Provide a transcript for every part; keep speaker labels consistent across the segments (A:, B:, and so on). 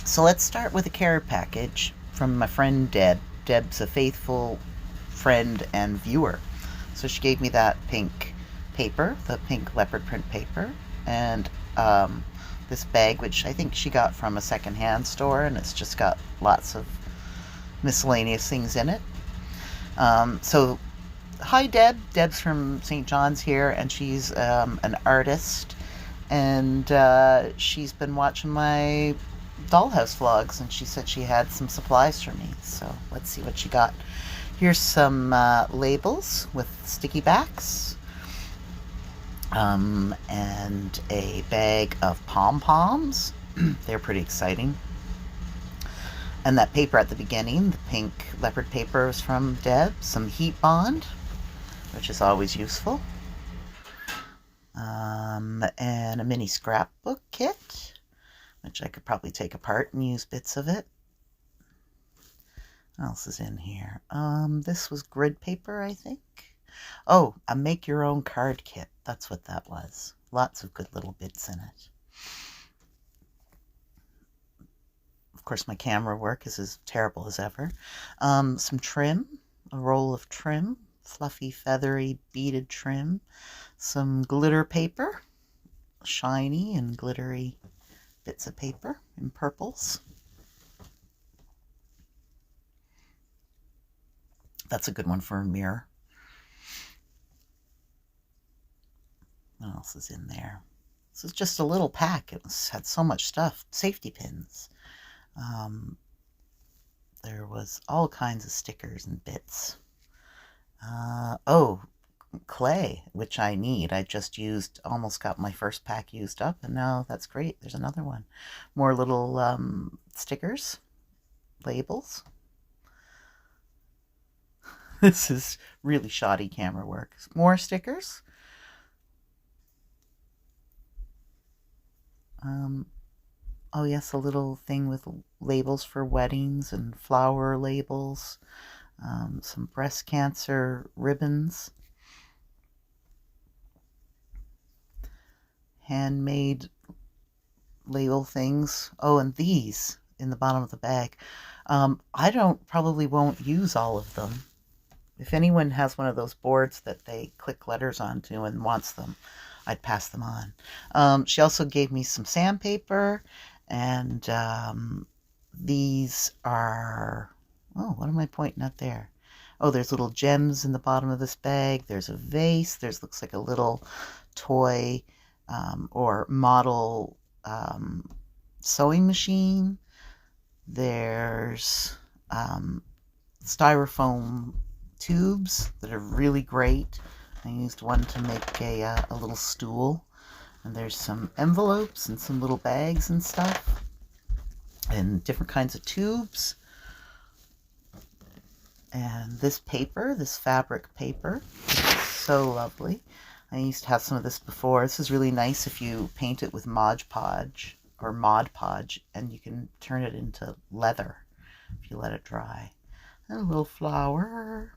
A: So let's start with a care package from my friend Deb. Deb's a faithful friend and viewer. So she gave me that pink paper, the pink leopard print paper, and this bag, which I think she got from a secondhand store, and it's just got lots of miscellaneous things in it. So, hi Deb. Deb's from St. John's here, and she's an artist, and she's been watching my Dollhouse vlogs, and she said she had some supplies for me. So let's see what she got. Here's some labels with sticky backs, and a bag of pom-poms. They're pretty exciting. And that paper at the beginning, the pink leopard paper, is from Deb. Some heat bond, which is always useful. And a mini scrapbook kit, which I could probably take apart and use bits of it. What else is in here? This was grid paper, I think. Oh, a make your own card kit. That's what that was. Lots of good little bits in it. Of course, my camera work is as terrible as ever. Some trim, a roll of trim, fluffy, feathery, beaded trim. Some glitter paper, shiny and glittery bits of paper in purples. That's a good one for a mirror. What else is in there? This is just a little pack. It had so much stuff. Safety pins. There was all kinds of stickers and bits. Oh, clay, which I need. I just used, almost got my first pack used up, and now that's great. There's another one. More little stickers, labels. This is really shoddy camera work. More stickers. Oh yes, a little thing with labels for weddings and flower labels. Some breast cancer ribbons. Handmade label things. Oh, and these in the bottom of the bag. I probably won't use all of them. If anyone has one of those boards that they click letters onto and wants them, I'd pass them on. She also gave me some sandpaper, and these are, oh, what am I pointing at there? Oh, there's little gems in the bottom of this bag. There's a vase. There's, looks like a little toy or model sewing machine. There's styrofoam tubes that are really great. I used one to make a little stool. And there's some envelopes and some little bags and stuff. And different kinds of tubes. And this paper, this fabric paper, is so lovely. I used to have some of this before. This is really nice if you paint it with Mod Podge, and you can turn it into leather if you let it dry. And a little flower.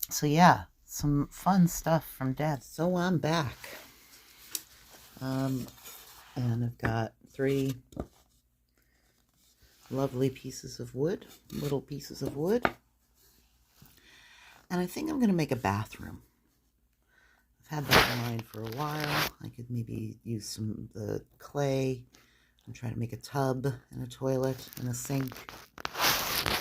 A: So yeah, some fun stuff from Dad. So I'm back. And I've got 3 lovely pieces of wood, little pieces of wood. And I think I'm going to make a bathroom. I've had that in mind for a while. I could maybe use some of the clay and try to make a tub and a toilet and a sink.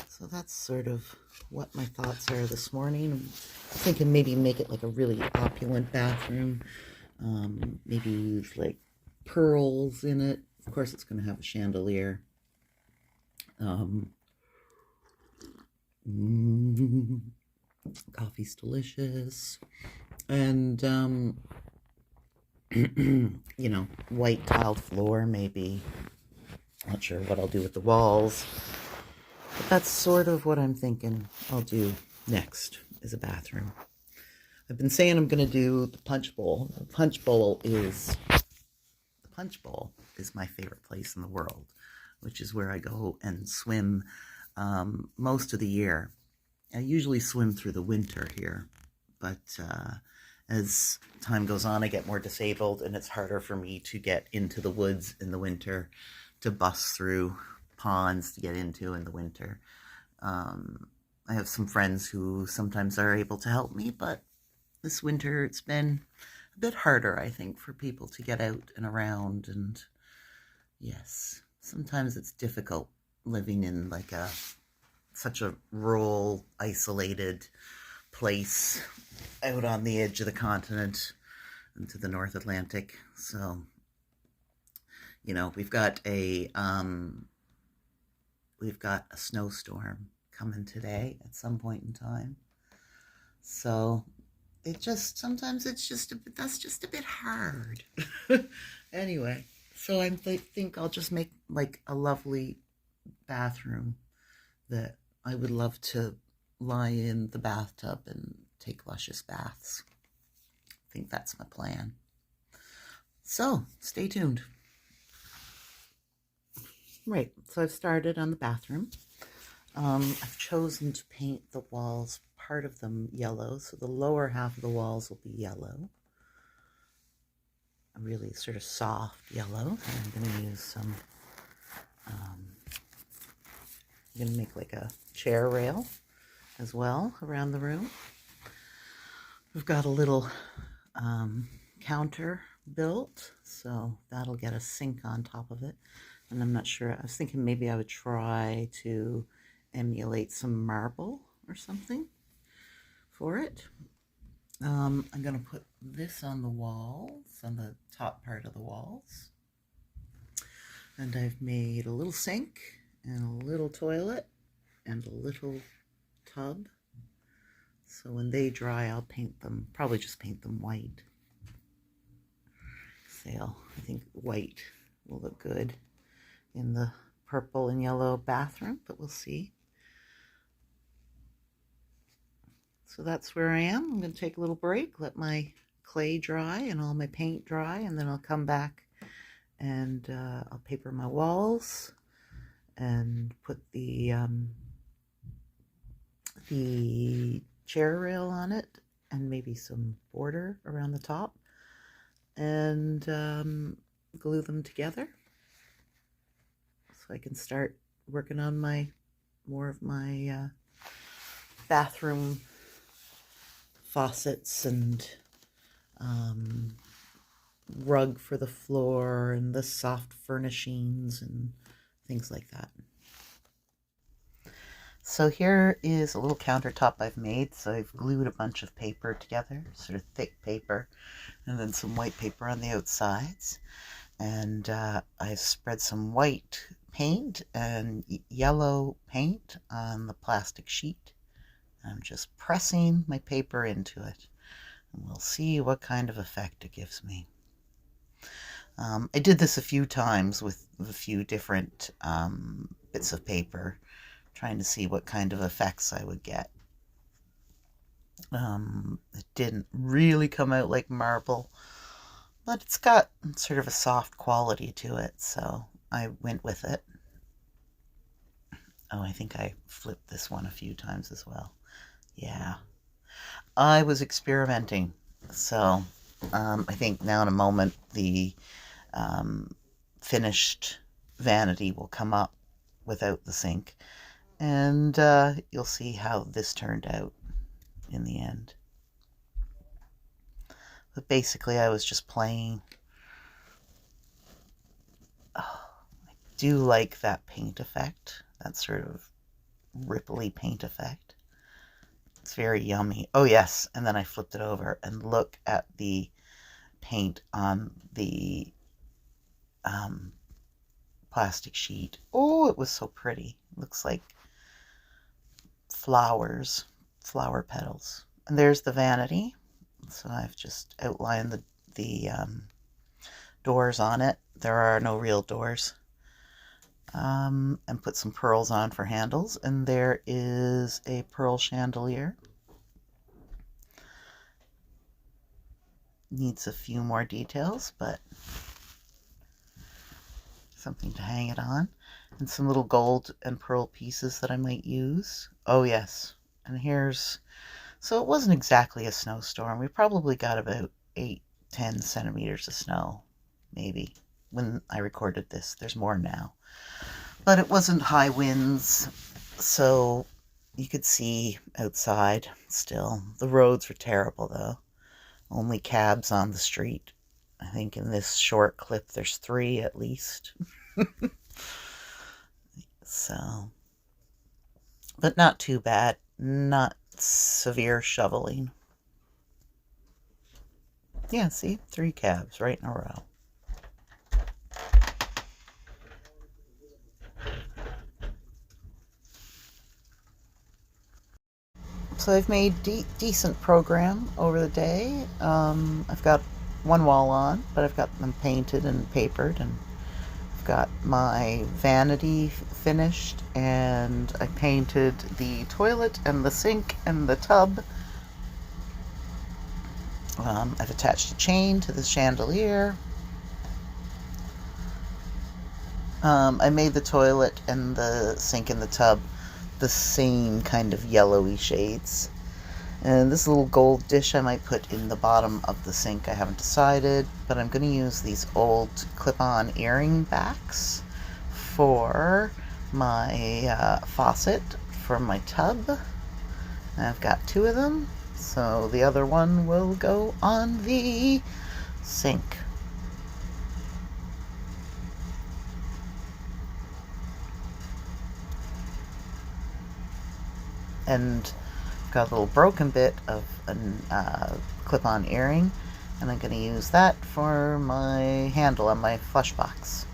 A: So that's sort of what my thoughts are this morning. I'm thinking maybe make it like a really opulent bathroom. Maybe use like pearls in it. Of course, it's going to have a chandelier. Coffee's delicious. And, you know, white tiled floor, maybe. Not sure what I'll do with the walls. But that's sort of what I'm thinking I'll do next, is a bathroom. I've been saying I'm going to do the punch bowl. The punch bowl is my favorite place in the world, which is where I go and swim most of the year. I usually swim through the winter here, but as time goes on, I get more disabled, and it's harder for me to get into the woods in the winter to bust through ponds to get into in the winter. I have some friends who sometimes are able to help me, but this winter it's been a bit harder, I think, for people to get out and around. And yes, sometimes it's difficult living in like such a rural, isolated place out on the edge of the continent into the North Atlantic. So, you know, we've got a snowstorm coming today at some point in time. So sometimes that's just a bit hard. Anyway, so I think I'll just make like a lovely bathroom that I would love to lie in the bathtub and take luscious baths. I think that's my plan. So stay tuned. Right, so I've started on the bathroom. I've chosen to paint the walls, part of them yellow, so the lower half of the walls will be yellow. A really sort of soft yellow. I'm going to use some, I'm going to make like a chair rail as well around the room. We've got a little counter built, so that'll get a sink on top of it. And I'm not sure, I was thinking maybe I would try to emulate some marble or something for it. I'm going to put this on the walls, on the top part of the walls. And I've made a little sink and a little toilet and a little tub. So when they dry, I'll paint them, probably just paint them white. I think white will look good in the purple and yellow bathroom, but we'll see. So that's where I am. I'm going to take a little break, let my clay dry and all my paint dry, and then I'll come back and I'll paper my walls and put the chair rail on it and maybe some border around the top and glue them together so I can start working on more of my bathroom faucets and rug for the floor and the soft furnishings and things like that. So here is a little countertop I've made. So I've glued a bunch of paper together, sort of thick paper, and then some white paper on the outsides. And I've spread some white paint and yellow paint on the plastic sheet. I'm just pressing my paper into it, and we'll see what kind of effect it gives me. I did this a few times with a few different bits of paper, trying to see what kind of effects I would get. It didn't really come out like marble, but it's got sort of a soft quality to it, so I went with it. Oh, I think I flipped this one a few times as well. Yeah, I was experimenting, so I think now in a moment the finished vanity will come up without the sink, and you'll see how this turned out in the end. But basically I was just playing. Oh, I do like that paint effect, that sort of ripply paint effect. It's very yummy. Oh yes, and then I flipped it over and look at the paint on the plastic sheet. Oh, it was so pretty. Looks like flowers, flower petals. And there's the vanity. So I've just outlined the doors on it. There are no real doors. And put some pearls on for handles. And there is a pearl chandelier. Needs a few more details, but something to hang it on. And some little gold and pearl pieces that I might use. Oh yes, and so it wasn't exactly a snowstorm. We probably got about 8-10 centimeters of snow, maybe. when I recorded this. There's more now. But it wasn't high winds, so you could see outside still. The roads were terrible, though. Only cabs on the street. I think in this short clip there's 3 at least. So, but not too bad. Not severe shoveling. Yeah, see? 3 cabs right in a row. So I've made decent program over the day. I've got one wall on, but I've got them painted and papered, and I've got my vanity finished, and I painted the toilet and the sink and the tub. I've attached a chain to the chandelier. I made the toilet and the sink and the tub the same kind of yellowy shades. And this little gold dish I might put in the bottom of the sink. I haven't decided, but I'm going to use these old clip-on earring backs for my faucet for my tub. I've got 2 of them, so the other one will go on the sink. And got a little broken bit of a clip-on earring, and I'm going to use that for my handle on my flush box.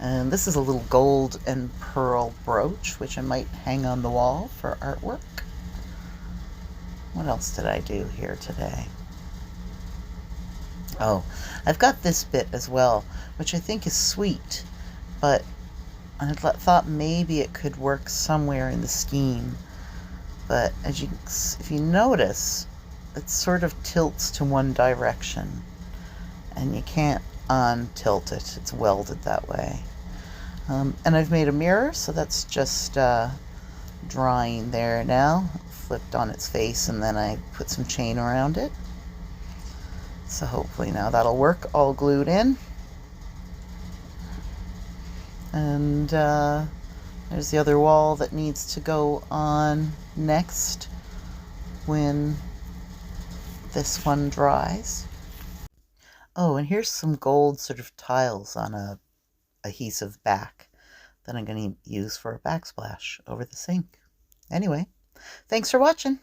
A: And this is a little gold and pearl brooch, which I might hang on the wall for artwork. What else did I do here today? Oh, I've got this bit as well, which I think is sweet, but I thought maybe it could work somewhere in the scheme, but if you notice, it sort of tilts to one direction, and you can't untilt it. It's welded that way. And I've made a mirror, so that's just drying there now. Flipped on its face, and then I put some chain around it. So hopefully now that'll work, all glued in. And there's the other wall that needs to go on next when this one dries. Oh, and here's some gold sort of tiles on a adhesive back that I'm going to use for a backsplash over the sink. Anyway, thanks for watching.